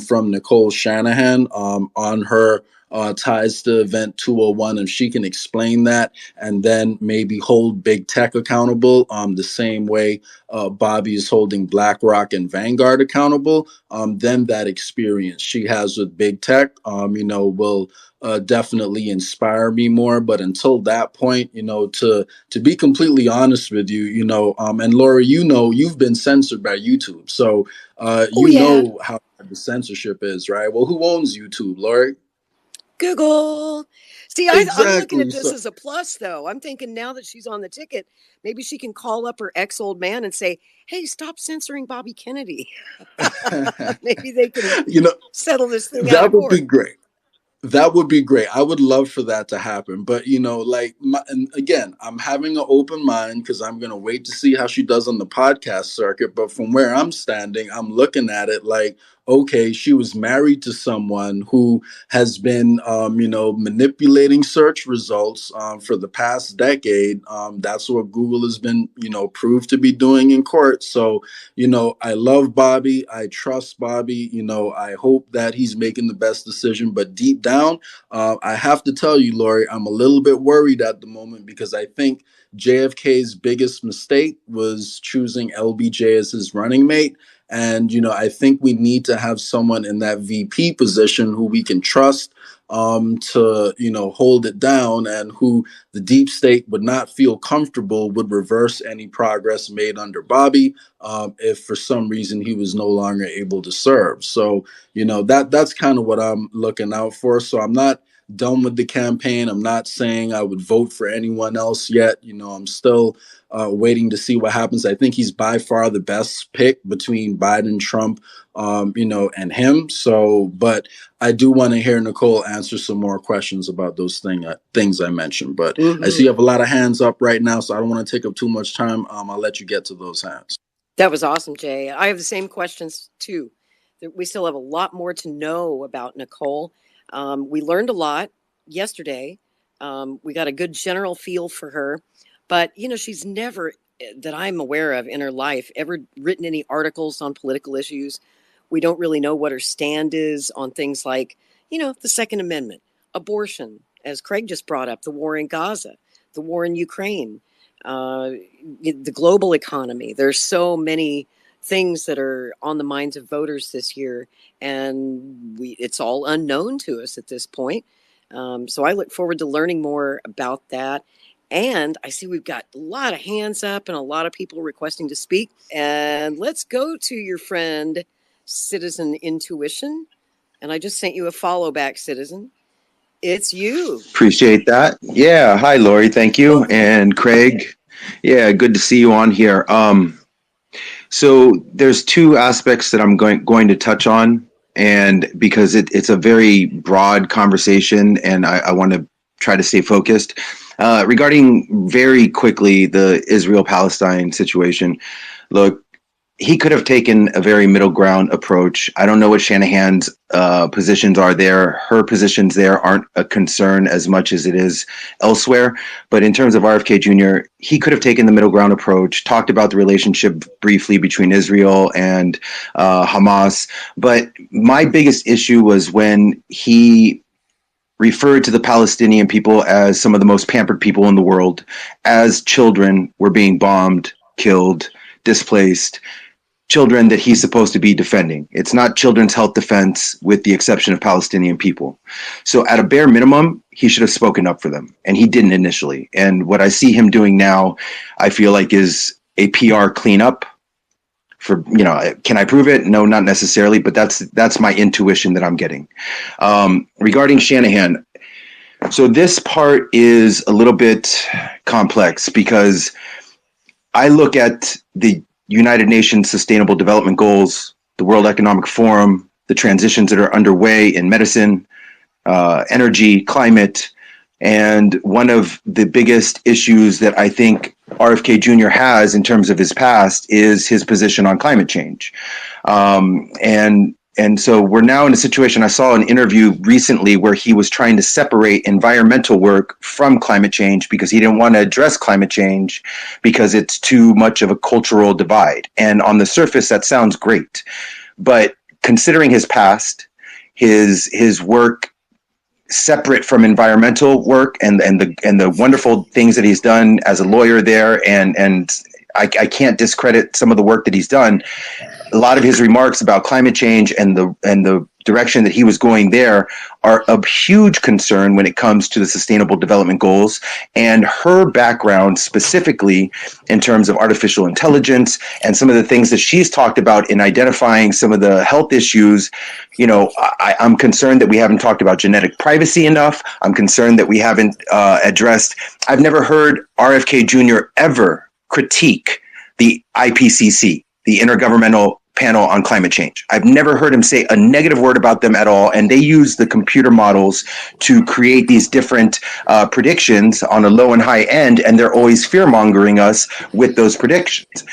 from Nicole Shanahan on her ties to Event 201, and she can explain that, and then maybe hold big tech accountable the same way Bobby is holding BlackRock and Vanguard accountable. Then that experience she has with big tech, will definitely inspire me more. But until that point, to be completely honest with you, and Laura, you've been censored by YouTube, so know how the censorship is, right? Well, who owns YouTube, Laura? Google. See, Exactly. I'm looking at this as a plus, though. I'm thinking now that she's on the ticket, maybe she can call up her ex-old man and say, hey, stop censoring Bobby Kennedy. Maybe they can settle this thing out. That would be great. That would be great. I would love for that to happen. But, and again, I'm having an open mind because I'm going to wait to see how she does on the podcast circuit. But from where I'm standing, I'm looking at it like, okay, she was married to someone who has been, manipulating search results for the past decade. That's what Google has been, proved to be doing in court. So, I love Bobby. I trust Bobby. I hope that he's making the best decision. But deep down, I have to tell you, Lori, I'm a little bit worried at the moment, because I think JFK's biggest mistake was choosing LBJ as his running mate. And, I think we need to have someone in that VP position who we can trust to, hold it down, and who the deep state would not feel comfortable would reverse any progress made under Bobby if for some reason he was no longer able to serve. So, that's kind of what I'm looking out for. So I'm not done with the campaign. I'm not saying I would vote for anyone else yet. I'm still waiting to see what happens. I think he's by far the best pick between Biden, Trump, and him. So, but I do want to hear Nicole answer some more questions about those things I mentioned. But I see you have a lot of hands up right now, so I don't want to take up too much time. I'll let you get to those hands. That was awesome, Jay. I have the same questions too. We still have a lot more to know about Nicole. We learned a lot yesterday. We got a good general feel for her. But, she's never, that I'm aware of in her life, ever written any articles on political issues. We don't really know what her stand is on things like, the Second Amendment, abortion, as Craig just brought up, the war in Gaza, the war in Ukraine, the global economy. There's so many things that are on the minds of voters this year, and it's all unknown to us at this point. So I look forward to learning more about that. And I see we've got a lot of hands up and a lot of people requesting to speak. And let's go to your friend, Citizen Intuition. And I just sent you a follow back, Citizen. It's you. Appreciate that. Yeah. Hi, Lori. Thank you. And Craig. Yeah, good to see you on here. So there's two aspects that I'm going to touch on, and because it's a very broad conversation, and I want to try to stay focused. Regarding very quickly the Israel-Palestine situation, look, he could have taken a very middle ground approach. I don't know what Shanahan's positions are there. Her positions there aren't a concern as much as it is elsewhere. But in terms of RFK Jr., he could have taken the middle ground approach, talked about the relationship briefly between Israel and Hamas. But my biggest issue was when he referred to the Palestinian people as some of the most pampered people in the world, as children were being bombed, killed, displaced. children that he's supposed to be defending. It's not children's health defense with the exception of Palestinian people. So at a bare minimum, he should have spoken up for them, and he didn't initially. And what I see him doing now, I feel like is a PR cleanup for, can I prove it? No, not necessarily, but that's my intuition that I'm getting. Regarding Shanahan, so this part is a little bit complex because I look at the United Nations Sustainable Development Goals, the World Economic Forum, the transitions that are underway in medicine, energy, climate, and one of the biggest issues that I think RFK Jr. has in terms of his past is his position on climate change. And so we're now in a situation, I saw an interview recently where he was trying to separate environmental work from climate change because he didn't want to address climate change because it's too much of a cultural divide. And on the surface, that sounds great. But considering his past, his work separate from environmental work and the wonderful things that he's done as a lawyer there, and I can't discredit some of the work that he's done. A lot of his remarks about climate change and the direction that he was going there are of huge concern when it comes to the Sustainable Development Goals, and her background specifically in terms of artificial intelligence and some of the things that she's talked about in identifying some of the health issues. I'm concerned that we haven't talked about genetic privacy enough. I'm concerned that we haven't addressed. I've never heard RFK Jr. ever critique the IPCC, the Intergovernmental Panel on Climate Change. I've never heard him say a negative word about them at all. And they use the computer models to create these different predictions on a low and high end. And they're always fear-mongering us with those predictions.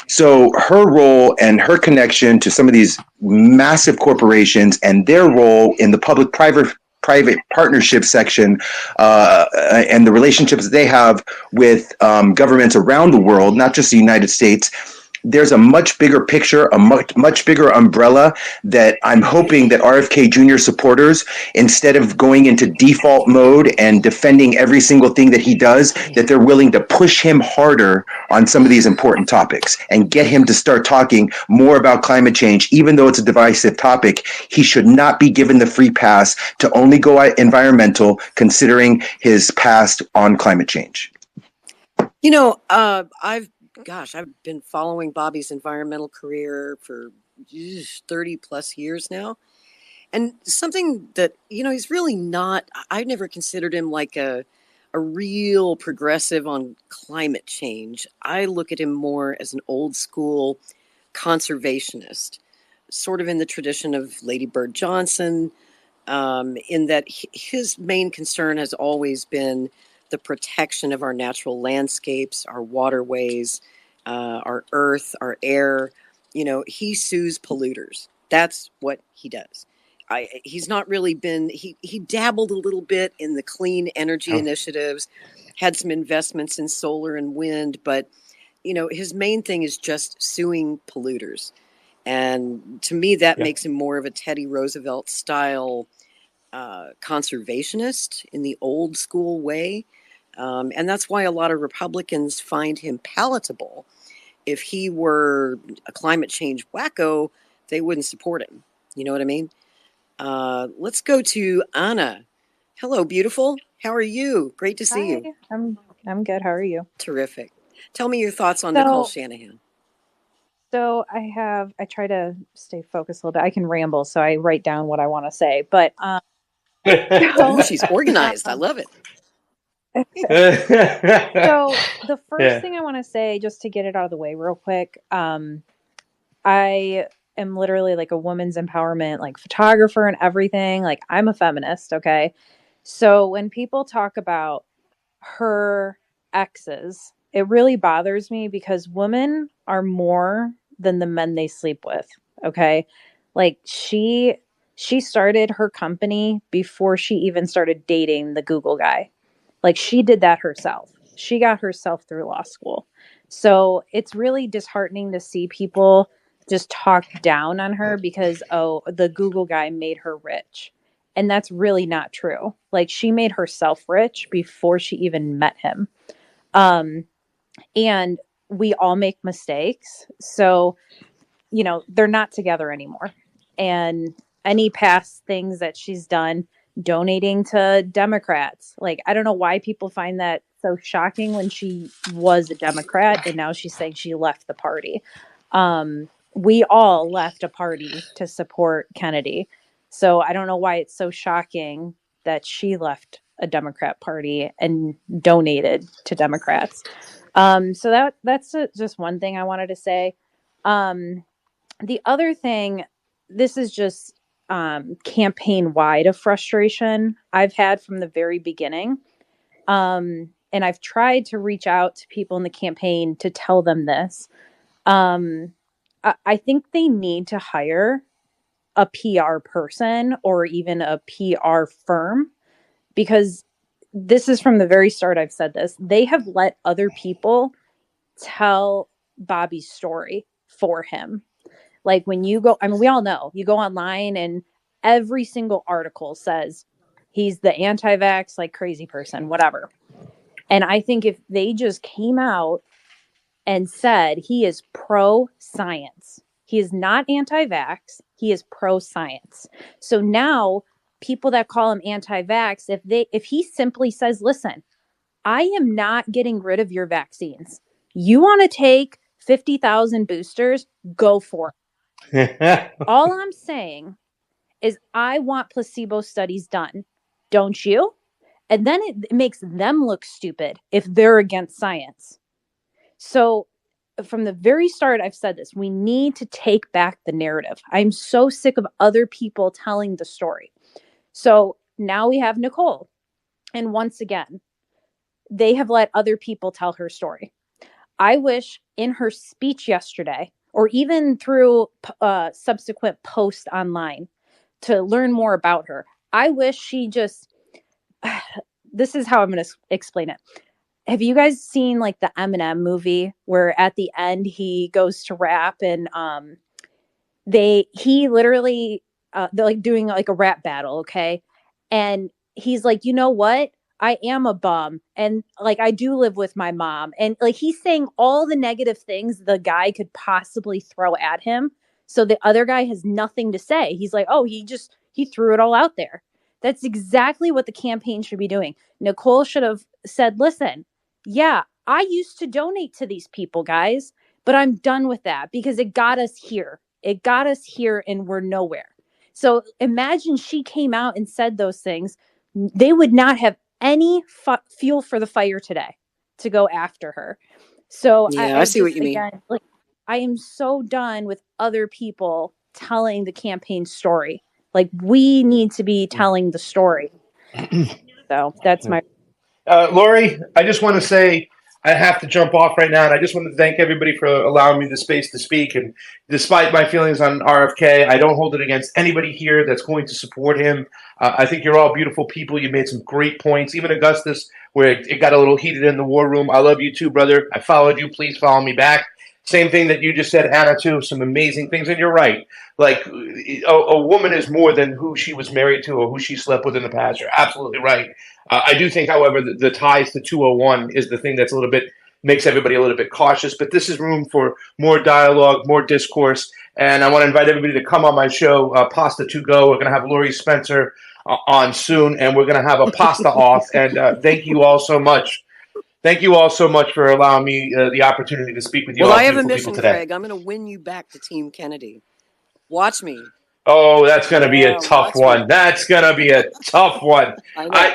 So her role and her connection to some of these massive corporations and their role in the public-private partnership section and the relationships they have with governments around the world, not just the United States, there's a much bigger picture, a much bigger umbrella that I'm hoping that RFK Jr. supporters, instead of going into default mode and defending every single thing that he does, that they're willing to push him harder on some of these important topics and get him to start talking more about climate change. Even though it's a divisive topic, he should not be given the free pass to only go environmental, considering his past on climate change. I've been following Bobby's environmental career for 30 plus years now. And something that, he's really not, I've never considered him like a real progressive on climate change. I look at him more as an old school conservationist, sort of in the tradition of Lady Bird Johnson, in that his main concern has always been the protection of our natural landscapes, our waterways, our earth, our air. He sues polluters. That's what he does. He's not really been, he dabbled a little bit in the clean energy initiatives, had some investments in solar and wind, but, his main thing is just suing polluters. And to me, that makes him more of a Teddy Roosevelt style conservationist in the old school way. And that's why a lot of Republicans find him palatable. If he were a climate change wacko, they wouldn't support him. You know what I mean? Let's go to Anna. Hello, beautiful. How are you? Great to see you. I'm good. How are you? Terrific. Tell me your thoughts on Nicole Shanahan. So I try to stay focused a little bit. I can ramble, so I write down what I want to say. But she's organized. I love it. So the first thing I want to say, just to get it out of the way real quick, I am literally like a women's empowerment, like photographer and everything. Like I'm a feminist. Okay. So when people talk about her exes, it really bothers me because women are more than the men they sleep with. Okay. Like she started her company before she even started dating the Google guy. Like she did that herself. She got herself through law school. So it's really disheartening to see people just talk down on her because, the Google guy made her rich. And that's really not true. Like she made herself rich before she even met him. And we all make mistakes. So they're not together anymore. And any past things that she's done, donating to Democrats, like, I don't know why people find that so shocking when she was a Democrat and now she's saying she left the party. We all left a party to support Kennedy. So I don't know why it's so shocking that she left a Democrat party and donated to Democrats. So that's just one thing I wanted to say. The other thing, this is just campaign-wide of frustration I've had from the very beginning. And I've tried to reach out to people in the campaign to tell them this. I think they need to hire a PR person or even a PR firm, because this is from the very start. I've said this. They have let other people tell Bobby's story for him. Like, when you go, I mean, we all know, you go online and every single article says he's the anti-vax, like, crazy person, whatever. And I think if they just came out and said he is pro-science, he is not anti-vax, he is pro-science. So now people that call him anti-vax, if he simply says, listen, I am not getting rid of your vaccines. You want to take 50,000 boosters, go for it. All I'm saying is I want placebo studies done. Don't you? And then it makes them look stupid if they're against science. So from the very start, I've said this. We need to take back the narrative. I'm so sick of other people telling the story. So now we have Nicole. And once again, they have let other people tell her story. I wish in her speech yesterday, or even through subsequent posts online to learn more about her, I wish she just, this is how I'm going to explain it. Have you guys seen like the Eminem movie where at the end he goes to rap and he literally they're like doing like a rap battle, okay? And he's like, you know what? I am a bum, and like I do live with my mom, and like he's saying all the negative things the guy could possibly throw at him. So the other guy has nothing to say. He's like, oh, he threw it all out there. That's exactly what the campaign should be doing. Nicole should have said, listen, yeah, I used to donate to these people, guys, but I'm done with that because it got us here. It got us here and we're nowhere. So imagine she came out and said those things. They would not have any fuel for the fire today to go after her. So yeah, I see what you mean. Like, I am so done with other people telling the campaign story. Like, we need to be telling the story. So that's my. Lori, I just want to say I have to jump off right now, and I just want to thank everybody for allowing me the space to speak. And despite my feelings on RFK, I don't hold it against anybody here that's going to support him. I think you're all beautiful people. You made some great points. Even Augustus, where it got a little heated in the war room. I love you too, brother. I followed you. Please follow me back. Same thing that you just said, Anna, too. Some amazing things. And you're right. Like, a woman is more than who she was married to or who she slept with in the past. You're absolutely right. I do think, however, the ties to 201 is the thing that's makes everybody a little bit cautious. But this is room for more dialogue, more discourse. And I want to invite everybody to come on my show, Pasta to Go. We're going to have Lori Spencer on soon, and we're going to have a pasta off. And thank you all so much. Thank you all so much for allowing me the opportunity to speak with you. Well, all I have a beautiful mission, people today. Craig. I'm going to win you back to Team Kennedy. Watch me. Oh, that's going to be a tough one. That's going to be a tough one.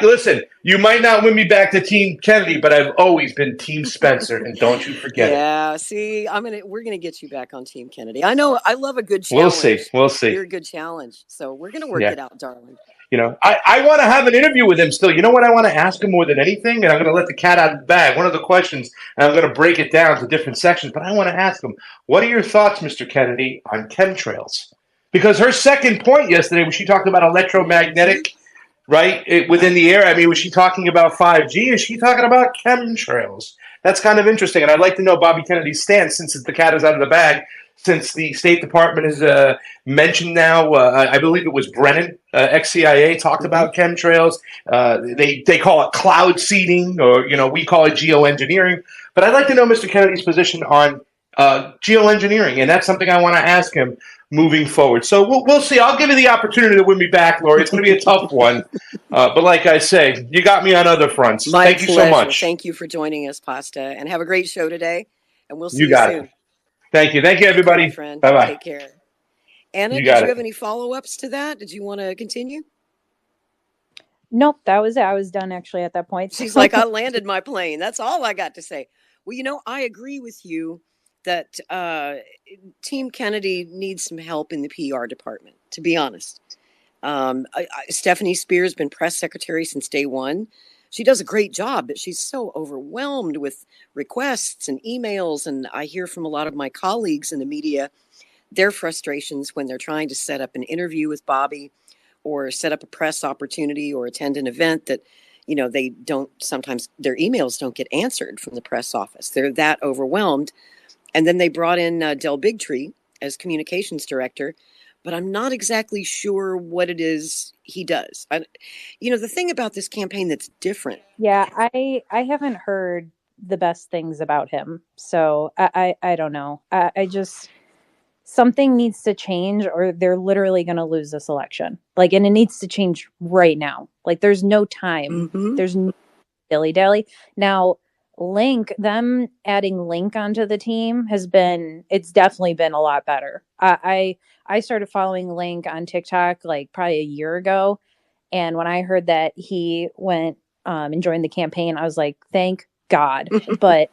Listen, you might not win me back to Team Kennedy, but I've always been Team Spencer, and don't you forget it. Yeah, see, we're gonna get you back on Team Kennedy. I know, I love a good challenge. We'll see. You're a good challenge, so we're gonna work it out, darling. You know, I want to have an interview with him still. You know what I want to ask him more than anything? And I'm going to let the cat out of the bag. One of the questions, and I'm going to break it down to different sections, but I want to ask him, what are your thoughts, Mr. Kennedy, on chemtrails? Because her second point yesterday, when she talked about electromagnetic, right, within the air, I mean, was she talking about 5G? Is she talking about chemtrails? That's kind of interesting. And I'd like to know Bobby Kennedy's stance, since the cat is out of the bag, since the State Department has mentioned now, I believe it was Brennan, ex-CIA, talked about chemtrails. They call it cloud seeding, or, we call it geoengineering. But I'd like to know Mr. Kennedy's position on geoengineering, and that's something I want to ask him moving forward. So we'll see. I'll give you the opportunity to win me back, Lori. It's going to be a tough one, but like I say, you got me on other fronts. Thank you so much. Thank you for joining us, Pasta, and have a great show today. And we'll see you got soon. It. Thank you, everybody. Bye bye. Take care. Anna, did you have any follow-ups to that? Did you want to continue? Nope, that was it. I was done actually at that point. She's like, I landed my plane. That's all I got to say. Well, I agree with you that Team Kennedy needs some help in the PR department, to be honest. Stephanie Spears has been press secretary since day one. She does a great job, but she's so overwhelmed with requests and emails. And I hear from a lot of my colleagues in the media, their frustrations when they're trying to set up an interview with Bobby or set up a press opportunity or attend an event that, they don't, sometimes their emails don't get answered from the press office. They're that overwhelmed. And then they brought in Del Bigtree as communications director, but I'm not exactly sure what it is he does. The thing about this campaign that's different. Yeah, I haven't heard the best things about him. So I don't know. I just, something needs to change or they're literally going to lose this election. And it needs to change right now. There's no time. Mm-hmm. There's no dilly-dally. Now, them adding Link onto the team it's definitely been a lot better. I started following Link on TikTok probably a year ago. And when I heard that he went and joined the campaign, I was like, thank God. But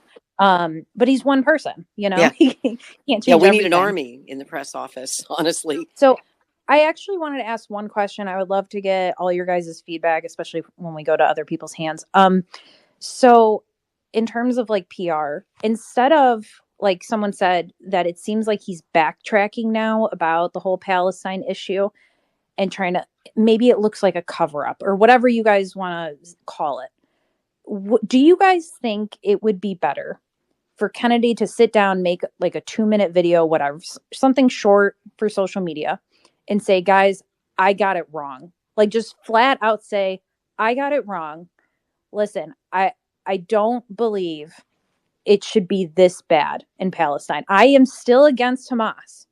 he's one person, Yeah. He can't change we everything. need an army in the press office, honestly. So I actually wanted to ask one question. I would love to get all your guys' feedback, especially when we go to other people's hands. So in terms of PR, instead of someone said that it seems like he's backtracking now about the whole Palestine issue and trying to, maybe it looks like a cover up or whatever you guys want to call it. Do you guys think it would be better for Kennedy to sit down, make a 2-minute video, whatever, something short for social media and say, guys, I got it wrong. Just flat out say, I got it wrong. Listen, I don't believe it should be this bad in Palestine. I am still against Hamas,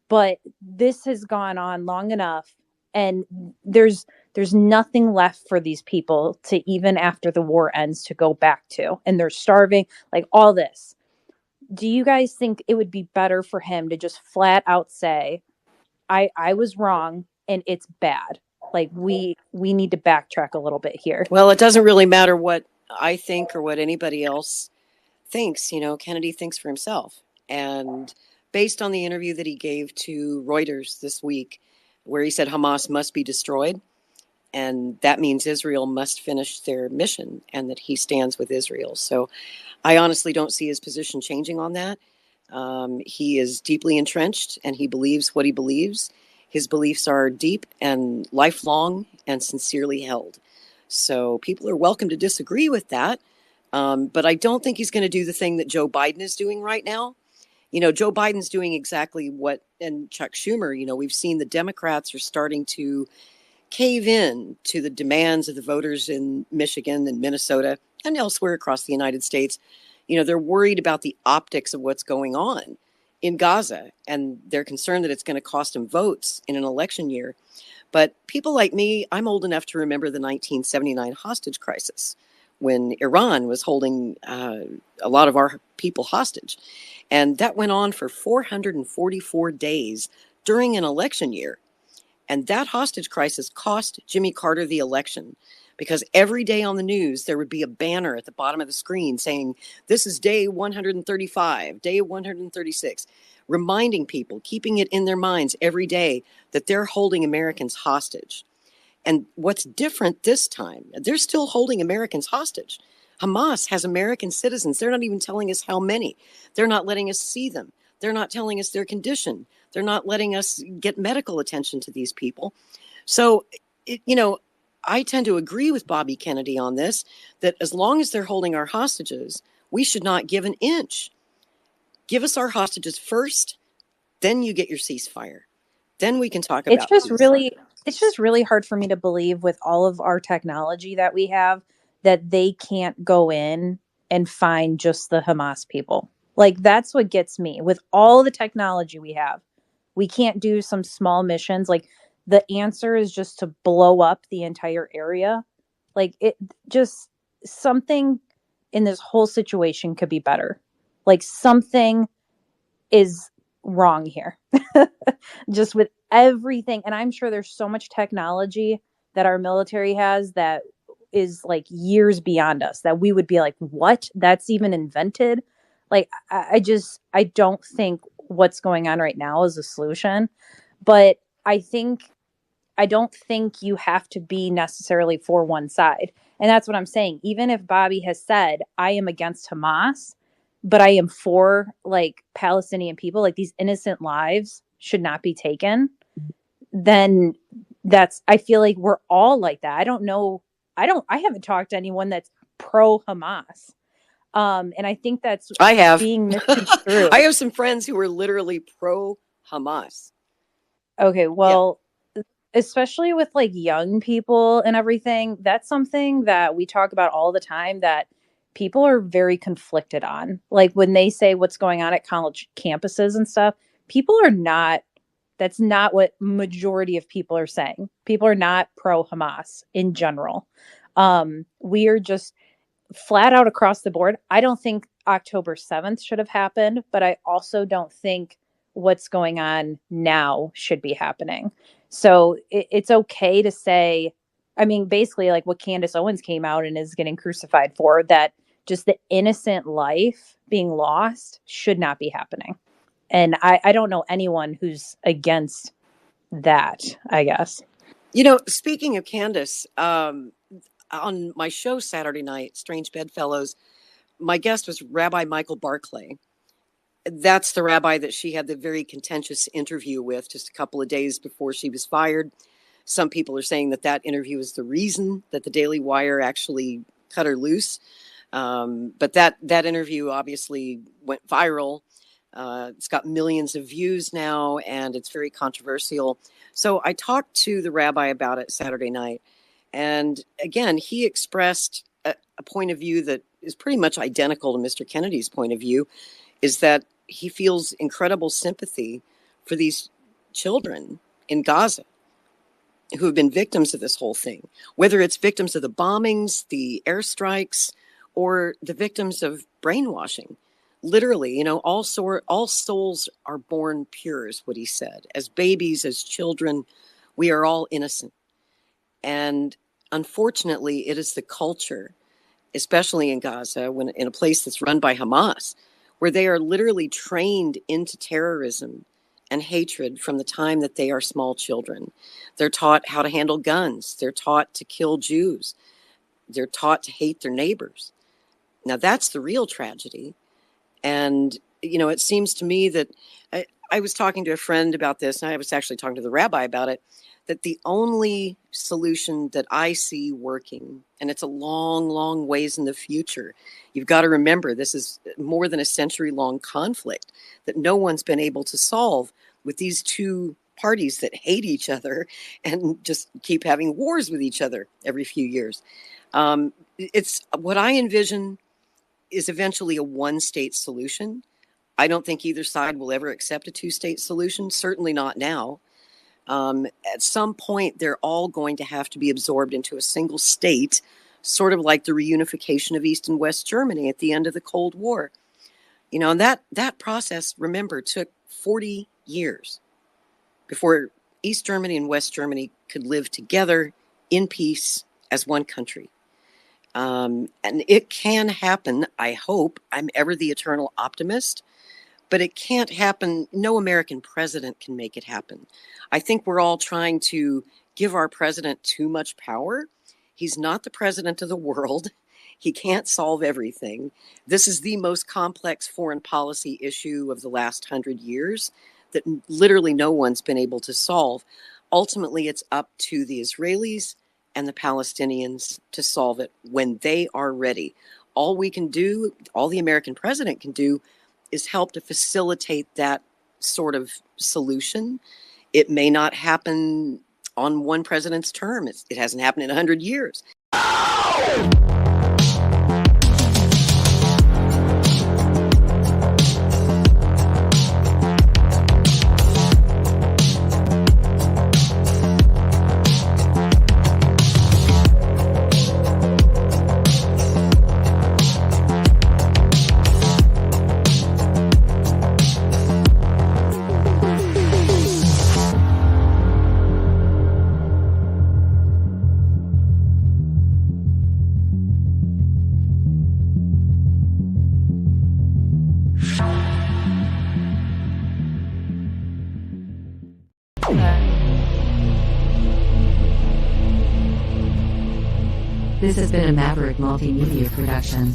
but this has gone on long enough and there's nothing left for these people to, even after the war ends, to go back to, and they're starving, all this. Do you guys think it would be better for him to just flat out say, I was wrong and it's bad? We need to backtrack a little bit here. Well, it doesn't really matter what I think or what anybody else thinks. Kennedy thinks for himself. And based on the interview that he gave to Reuters this week, where he said Hamas must be destroyed, and that means Israel must finish their mission and that he stands with Israel. So I honestly don't see his position changing on that. He is deeply entrenched and he believes what he believes. His beliefs are deep and lifelong and sincerely held. So people are welcome to disagree with that. But I don't think he's going to do the thing that Joe Biden is doing right now. Joe Biden's doing exactly what, and Chuck Schumer, we've seen the Democrats are starting to cave in to the demands of the voters in Michigan and Minnesota and elsewhere across the United States. They're worried about the optics of what's going on in Gaza, and they're concerned that it's going to cost them votes in an election year. But people like me, I'm old enough to remember the 1979 hostage crisis when Iran was holding a lot of our people hostage. And that went on for 444 days during an election year. And that hostage crisis cost Jimmy Carter the election, because every day on the news, there would be a banner at the bottom of the screen saying, this is day 135, day 136, reminding people, keeping it in their minds every day that they're holding Americans hostage. And what's different this time, they're still holding Americans hostage. Hamas has American citizens. They're not even telling us how many. They're not letting us see them. They're not telling us their condition. They're not letting us get medical attention to these people. So, I tend to agree with Bobby Kennedy on this, that as long as they're holding our hostages, we should not give an inch. Give us our hostages first, then you get your ceasefire. Then we can talk about it's just really hard for me to believe, with all of our technology that we have, that they can't go in and find just the Hamas people. Like, that's what gets me. With all the technology we have, we can't do some small missions. Like, the answer is just to blow up the entire area. Like, it just, something in this whole situation could be better. Like, something is wrong here. Just with everything. And I'm sure there's so much technology that our military has that is like years beyond us, that we would be like, what? That's even invented? Like, I don't think what's going on right now is a solution. But I don't think you have to be necessarily for one side. And that's what I'm saying. Even if Bobby has said, I am against Hamas, but I am for like Palestinian people, like these innocent lives should not be taken, then I feel like we're all like that. I haven't talked to anyone that's pro Hamas. And I think that's I have being misconstrued. I have some friends who are literally pro Hamas. Okay, well, especially with like young people and everything, that's something that we talk about all the time that people are very conflicted on. Like when they say what's going on at college campuses and stuff, that's not what majority of people are saying. People are not pro Hamas in general. We are just flat out across the board. I don't think October 7th should have happened, but I also don't think what's going on now should be happening. So it's okay to say, I mean, basically like what Candace Owens came out and is getting crucified for, that just the innocent life being lost should not be happening. And I don't know anyone who's against that, I guess. You know, speaking of Candace, on my show Saturday night, Strange Bedfellows, my guest was Rabbi Michael Barclay. That's the rabbi that she had the very contentious interview with just a couple of days before she was fired. Some people are saying that interview is the reason that the Daily Wire actually cut her loose. But that interview obviously went viral. It's got millions of views now, and it's very controversial. So I talked to the rabbi about it Saturday night. And again, he expressed a point of view that is pretty much identical to Mr. Kennedy's point of view, is that he feels incredible sympathy for these children in Gaza who have been victims of this whole thing, whether it's victims of the bombings, the airstrikes, or the victims of brainwashing. Literally, you know, all souls are born pure, is what he said. As babies, as children, we are all innocent. And unfortunately, it is the culture, especially in Gaza, when in a place that's run by Hamas, where they are literally trained into terrorism and hatred from the time that they are small children. They're taught how to handle guns. They're taught to kill Jews. They're taught to hate their neighbors. Now, that's the real tragedy. And, you know, it seems to me that I was talking to a friend about this, and I was actually talking to the rabbi about it, that the only solution that I see working, and it's a long, long ways in the future. You've got to remember, this is more than a century-long conflict that no one's been able to solve with these two parties that hate each other and just keep having wars with each other every few years. It's what I envision is eventually a one-state solution. I don't think either side will ever accept a two-state solution, certainly not now. At some point, they're all going to have to be absorbed into a single state, sort of like the reunification of East and West Germany at the end of the Cold War. You know, and that process, remember, took 40 years before East Germany and West Germany could live together in peace as one country. And it can happen, I hope. I'm ever the eternal optimist. But it can't happen. No American president can make it happen. I think we're all trying to give our president too much power. He's not the president of the world. He can't solve everything. This is the most complex foreign policy issue of the last 100 years that literally no one's been able to solve. Ultimately, it's up to the Israelis and the Palestinians to solve it when they are ready. All we can do, all the American president can do, is help to facilitate that sort of solution. It may not happen on one president's term. It hasn't happened in 100 years. This has been a Maverick Multimedia production.